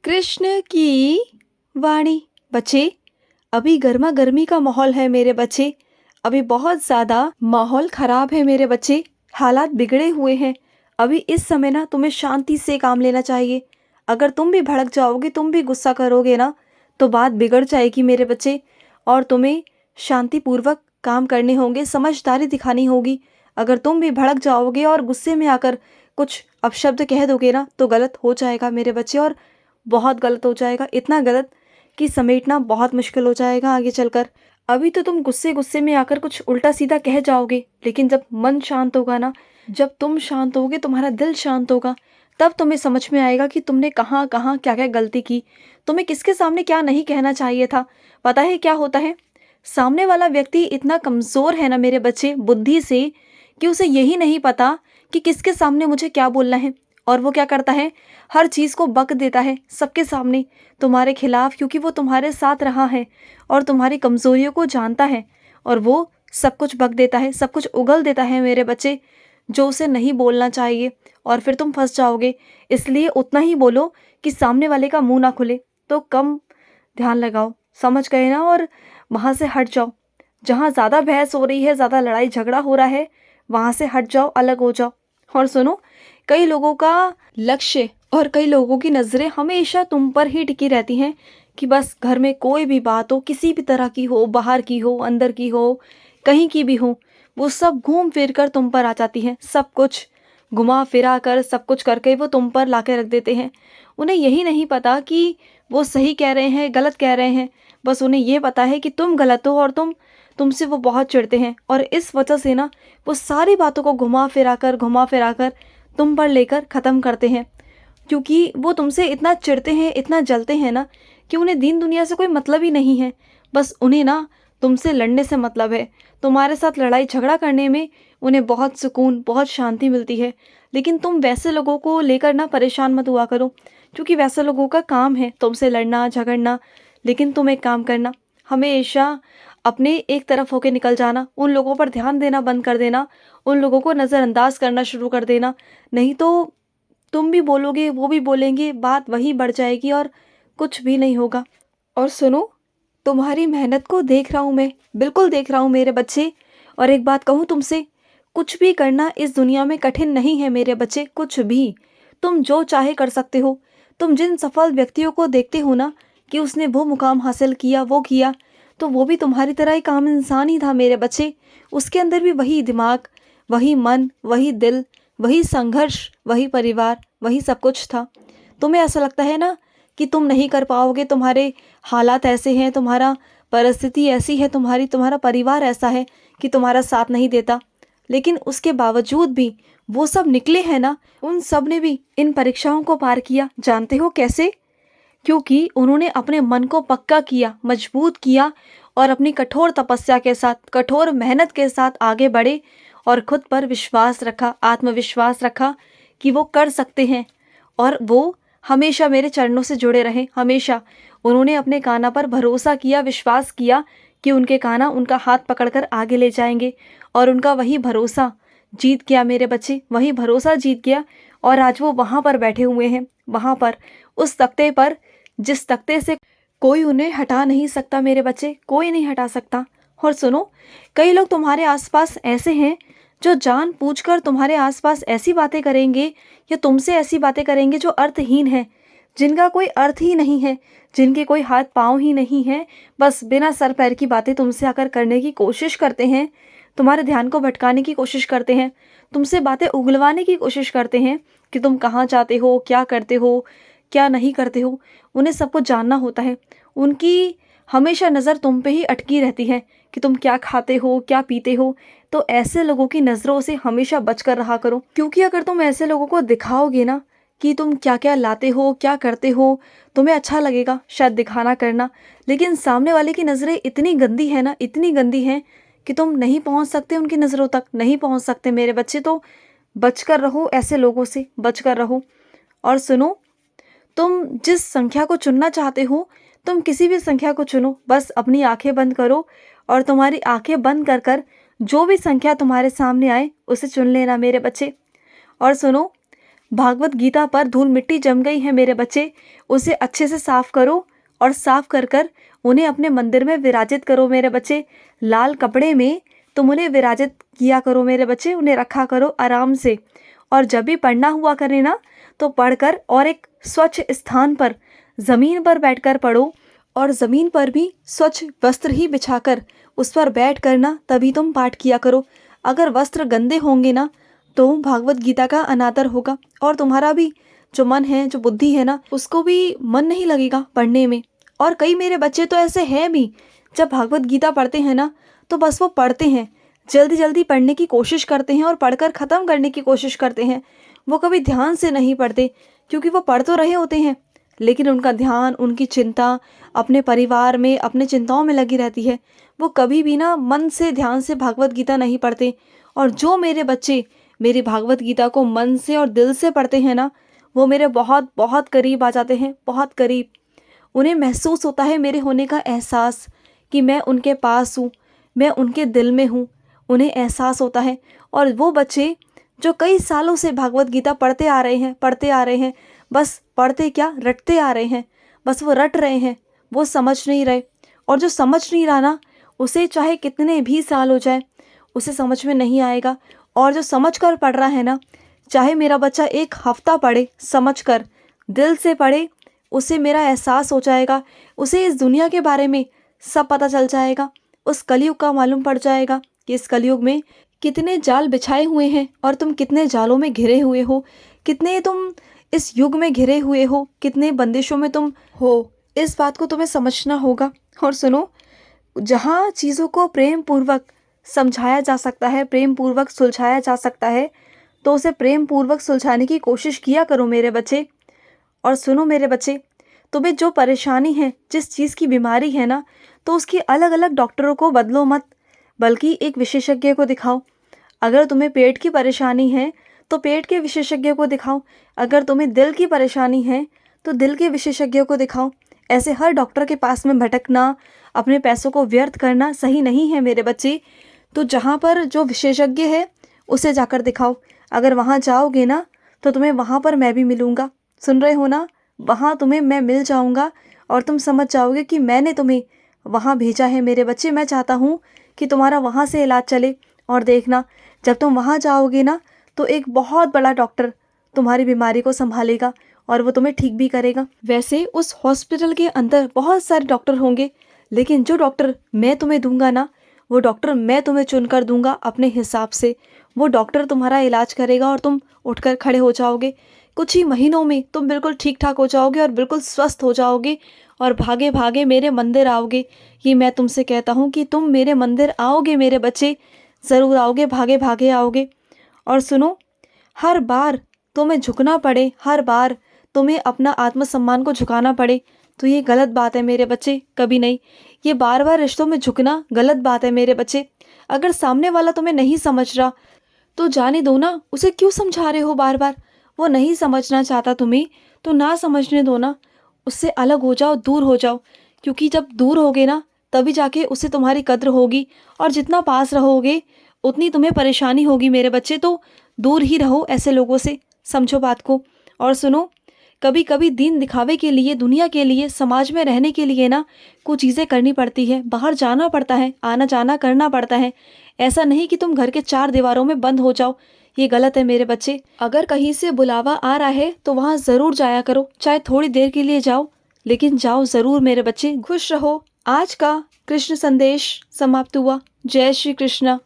कृष्ण की वाणी। बच्चे, अभी गर्मा गर्मी का माहौल है मेरे बच्चे। अभी बहुत ज़्यादा माहौल ख़राब है मेरे बच्चे। हालात बिगड़े हुए हैं। अभी इस समय ना तुम्हें शांति से काम लेना चाहिए। अगर तुम भी भड़क जाओगे, तुम भी गुस्सा करोगे ना, तो बात बिगड़ जाएगी मेरे बच्चे। और तुम्हें शांतिपूर्वक काम करने होंगे, समझदारी दिखानी होगी। अगर तुम भी भड़क जाओगे और गुस्से में आकर कुछ अपशब्द कह दोगे ना, तो गलत हो जाएगा मेरे बच्चे, और बहुत गलत हो जाएगा। इतना गलत कि समेटना बहुत मुश्किल हो जाएगा आगे चलकर। अभी तो तुम गुस्से गुस्से में आकर कुछ उल्टा सीधा कह जाओगे, लेकिन जब मन शांत होगा ना, जब तुम शांत होगे, तुम्हारा दिल शांत होगा, तब तुम्हें समझ में आएगा कि तुमने कहाँ कहाँ क्या क्या गलती की, तुम्हें किसके सामने क्या नहीं कहना चाहिए था। पता है क्या होता है? सामने वाला व्यक्ति इतना कमज़ोर है ना मेरे बच्चे, बुद्धि से, कि उसे यही नहीं पता कि किसके सामने मुझे क्या बोलना है। और वो क्या करता है? हर चीज़ को बक देता है सबके सामने तुम्हारे खिलाफ, क्योंकि वो तुम्हारे साथ रहा है और तुम्हारी कमज़ोरियों को जानता है। और वो सब कुछ बक देता है, सब कुछ उगल देता है मेरे बच्चे, जो उसे नहीं बोलना चाहिए। और फिर तुम फंस जाओगे। इसलिए उतना ही बोलो कि सामने वाले का मुंह ना खुले। तो कम ध्यान लगाओ, समझ गए ना? और वहाँ से हट जाओ। जहाँ ज़्यादा बहस हो रही है, ज़्यादा लड़ाई झगड़ा हो रहा है, वहाँ से हट जाओ, अलग हो जाओ। और सुनो, कई लोगों का लक्ष्य और कई लोगों की नज़रें हमेशा तुम पर ही टिकी रहती हैं, कि बस घर में कोई भी बात हो, किसी भी तरह की हो, बाहर की हो, अंदर की हो, कहीं की भी हो, वो सब घूम फिर कर तुम पर आ जाती हैं। सब कुछ घुमा फिरा कर, सब कुछ करके वो तुम पर ला के रख देते हैं। उन्हें यही नहीं पता कि वो सही कह रहे हैं, गलत कह रहे हैं। बस उन्हें ये पता है कि तुम गलत हो, और तुमसे वो बहुत चिढ़ते हैं। और इस वजह से ना, वो सारी बातों को घुमा फिरा कर तुम पर लेकर ख़त्म करते हैं। क्योंकि वो तुमसे इतना चिढ़ते हैं, इतना जलते हैं ना, कि उन्हें दीन दुनिया से कोई मतलब ही नहीं है। बस उन्हें ना तुमसे लड़ने से मतलब है। तुम्हारे साथ लड़ाई झगड़ा करने में उन्हें बहुत सुकून, बहुत शांति मिलती है। लेकिन तुम वैसे लोगों को लेकर ना परेशान मत हुआ करो, क्योंकि वैसे लोगों का काम है तुमसे लड़ना झगड़ना। लेकिन तुम एक काम करना, हमेशा अपने एक तरफ होके निकल जाना, उन लोगों पर ध्यान देना बंद कर देना, उन लोगों को नज़रअंदाज करना शुरू कर देना। नहीं तो तुम भी बोलोगे, वो भी बोलेंगे, बात वही बढ़ जाएगी और कुछ भी नहीं होगा। और सुनो, तुम्हारी मेहनत को देख रहा हूँ मैं, बिल्कुल देख रहा हूँ मेरे बच्चे। और एक बात कहूँ तुमसे, कुछ भी करना इस दुनिया में कठिन नहीं है मेरे बच्चे, कुछ भी। तुम जो चाहे कर सकते हो। तुम जिन सफल व्यक्तियों को देखते हो ना, कि उसने वो मुकाम हासिल किया, वो किया, तो वो भी तुम्हारी तरह एक आम इंसान ही था मेरे बच्चे। उसके अंदर भी वही दिमाग, वही मन, वही दिल, वही संघर्ष, वही परिवार, वही सब कुछ था। तुम्हें ऐसा लगता है ना कि तुम नहीं कर पाओगे, तुम्हारे हालात ऐसे हैं, तुम्हारा परिस्थिति ऐसी है, तुम्हारा परिवार ऐसा है कि तुम्हारा साथ नहीं देता। लेकिन उसके बावजूद भी वो सब निकले हैं ना, उन सब ने भी इन परीक्षाओं को पार किया। जानते हो कैसे? क्योंकि उन्होंने अपने मन को पक्का किया, मजबूत किया, और अपनी कठोर तपस्या के साथ, कठोर मेहनत के साथ आगे बढ़े, और खुद पर विश्वास रखा, आत्मविश्वास रखा कि वो कर सकते हैं। और वो हमेशा मेरे चरणों से जुड़े रहे, हमेशा। उन्होंने अपने कान्हा पर भरोसा किया, विश्वास किया कि उनके कान्हा उनका हाथ पकड़कर आगे ले जाएंगे। और उनका वही भरोसा जीत गया मेरे बच्चे, वही भरोसा जीत गया। और आज वो वहाँ पर बैठे हुए हैं, वहाँ पर, उस तख्ते पर, जिस तख्ते से कोई उन्हें हटा नहीं सकता मेरे बच्चे, कोई नहीं हटा सकता। और सुनो, कई लोग तुम्हारे आसपास ऐसे हैं जो जानबूझकर तुम्हारे आसपास ऐसी बातें करेंगे, या तुमसे ऐसी बातें करेंगे जो अर्थहीन है, जिनका कोई अर्थ ही नहीं है, जिनके कोई हाथ पाँव ही नहीं है। बस बिना सर पैर की बातें तुमसे आकर करने की कोशिश करते हैं, तुम्हारे ध्यान को भटकाने की कोशिश करते हैं, तुमसे बातें उगलवाने की कोशिश करते हैं कि तुम कहाँ जाते हो, क्या करते हो, क्या नहीं करते हो। उन्हें सब कुछ जानना होता है। उनकी हमेशा नज़र तुम पे ही अटकी रहती है कि तुम क्या खाते हो, क्या पीते हो। तो ऐसे लोगों की नज़रों से हमेशा बच कर रहा करो, क्योंकि अगर तुम ऐसे लोगों को दिखाओगे ना कि तुम क्या क्या लाते हो, क्या करते हो, तुम्हें अच्छा लगेगा शायद दिखाना करना। लेकिन सामने वाले की नज़रें इतनी गंदी है ना, इतनी गंदी हैं, कि तुम नहीं पहुंच सकते उनकी नज़रों तक, नहीं पहुंच सकते मेरे बच्चे। तो बच कर रहो, ऐसे लोगों से बच कर रहो। और सुनो, तुम जिस संख्या को चुनना चाहते हो, तुम किसी भी संख्या को चुनो, बस अपनी आंखें बंद करो, और तुम्हारी आंखें बंद कर कर जो भी संख्या तुम्हारे सामने आए, उसे चुन लेना मेरे बच्चे। और सुनो, भागवत गीता पर धूल मिट्टी जम गई है मेरे बच्चे, उसे अच्छे से साफ करो और साफ कर कर उन्हें अपने मंदिर में विराजित करो मेरे बच्चे। लाल कपड़े में तुम उन्हें विराजित किया करो मेरे बच्चे, उन्हें रखा करो आराम से। और जब भी पढ़ना हुआ करे ना तो पढ़कर और एक स्वच्छ स्थान पर ज़मीन पर बैठकर पढ़ो, और ज़मीन पर भी स्वच्छ वस्त्र ही बिछाकर उस पर बैठ कर ना तभी तुम पाठ किया करो। अगर वस्त्र गंदे होंगे ना तो भागवत गीता का अनादर होगा और तुम्हारा भी जो मन है, जो बुद्धि है ना, उसको भी मन नहीं लगेगा पढ़ने में। और कई मेरे बच्चे तो ऐसे हैं भी, जब भागवत गीता पढ़ते हैं ना तो बस वो पढ़ते हैं, जल्दी जल्दी पढ़ने की कोशिश करते हैं और पढ़कर ख़त्म करने की कोशिश करते हैं। वो कभी ध्यान से नहीं पढ़ते, क्योंकि वो पढ़ तो रहे होते हैं लेकिन उनका ध्यान, उनकी चिंता अपने परिवार में, अपने चिंताओं में लगी रहती है। वो कभी भी ना मन से, ध्यान से भागवत गीता नहीं पढ़ते। और जो मेरे बच्चे मेरी भागवत गीता को मन से और दिल से पढ़ते हैं ना, वो मेरे बहुत बहुत करीब आ जाते हैं, बहुत करीब। उन्हें महसूस होता है मेरे होने का एहसास, कि मैं उनके पास हूँ, मैं उनके दिल में हूँ, उन्हें एहसास होता है। और वो बच्चे जो कई सालों से भागवत गीता पढ़ते आ रहे हैं, बस पढ़ते क्या, रटते आ रहे हैं, बस वो रट रहे हैं, वो समझ नहीं रहे। और जो समझ नहीं रहा ना, उसे चाहे कितने भी साल हो जाए, उसे समझ में नहीं आएगा। और जो समझ कर पढ़ रहा है ना, चाहे मेरा बच्चा 1 हफ्ता पढ़े, समझ कर दिल से पढ़े, उसे मेरा एहसास हो जाएगा, उसे इस दुनिया के बारे में सब पता चल जाएगा। उस कलयुग का मालूम पड़ जाएगा कि इस कलयुग में कितने जाल बिछाए हुए हैं और तुम कितने जालों में घिरे हुए हो, कितने तुम इस युग में घिरे हुए हो, कितने बंदिशों में तुम हो। इस बात को तुम्हें समझना होगा। और सुनो, जहाँ चीज़ों को प्रेम पूर्वक समझाया जा सकता है, प्रेम पूर्वक सुलझाया जा सकता है, तो उसे प्रेम पूर्वक सुलझाने की कोशिश किया करो मेरे बच्चे। और सुनो मेरे बच्चे, तुम्हें जो परेशानी है, जिस चीज़ की बीमारी है ना, तो उसकी अलग अलग डॉक्टरों को बदलो मत, बल्कि एक विशेषज्ञ को दिखाओ। अगर तुम्हें पेट की परेशानी है तो पेट के विशेषज्ञ को दिखाओ, अगर तुम्हें दिल की परेशानी है तो दिल के विशेषज्ञ को दिखाओ। ऐसे हर डॉक्टर के पास में भटकना, अपने पैसों को व्यर्थ करना सही नहीं है मेरे बच्चे। तो जहाँ पर जो विशेषज्ञ है उसे जाकर दिखाओ। अगर वहाँ जाओगे ना तो तुम्हें वहाँ पर मैं भी मिलूँगा, सुन रहे हो ना, वहाँ तुम्हें मैं मिल जाऊँगा और तुम समझ जाओगे कि मैंने तुम्हें वहाँ भेजा है मेरे बच्चे। मैं चाहता हूँ कि तुम्हारा वहाँ से इलाज चले। और देखना, जब तुम वहाँ जाओगे ना तो एक बहुत बड़ा डॉक्टर तुम्हारी बीमारी को संभालेगा और वो तुम्हें ठीक भी करेगा। वैसे उस हॉस्पिटल के अंदर बहुत सारे डॉक्टर होंगे, लेकिन जो डॉक्टर मैं तुम्हें दूंगा ना, वो डॉक्टर मैं तुम्हें चुनकर दूंगा अपने हिसाब से। वो डॉक्टर तुम्हारा इलाज करेगा और तुम उठकर खड़े हो जाओगे। कुछ ही महीनों में तुम बिल्कुल ठीक ठाक हो जाओगे और बिल्कुल स्वस्थ हो जाओगे और भागे भागे मेरे मंदिर आओगे। ये मैं तुमसे कहता हूँ कि तुम मेरे मंदिर आओगे मेरे बच्चे, ज़रूर आओगे, भागे भागे आओगे। और सुनो, हर बार तुम्हें झुकना पड़े, हर बार तुम्हें अपना आत्मसम्मान को झुकाना पड़े तो ये गलत बात है मेरे बच्चे, कभी नहीं। ये बार बार रिश्तों में झुकना गलत बात है मेरे बच्चे। अगर सामने वाला तुम्हें नहीं समझ रहा तो जाने दो ना, उसे क्यों समझा रहे हो बार बार। वो नहीं समझना चाहता तुम्हें तो ना समझने दो ना, उससे अलग हो जाओ, दूर हो जाओ। क्योंकि जब दूर होगे ना तभी जाके उसे तुम्हारी कद्र होगी, और जितना पास रहोगे उतनी तुम्हें परेशानी होगी मेरे बच्चे। तो दूर ही रहो ऐसे लोगों से, समझो बात को। और सुनो, कभी कभी दीन दिखावे के लिए, दुनिया के लिए, समाज में रहने के लिए ना कुछ चीज़ें करनी पड़ती है, बाहर जाना पड़ता है, आना जाना करना पड़ता है। ऐसा नहीं कि तुम घर के 4 दीवारों में बंद हो जाओ, ये गलत है मेरे बच्चे। अगर कहीं से बुलावा आ रहा है तो वहाँ ज़रूर जाया करो, चाहे थोड़ी देर के लिए जाओ, लेकिन जाओ ज़रूर मेरे बच्चे। खुश रहो। आज का कृष्ण संदेश समाप्त हुआ। जय श्री कृष्ण।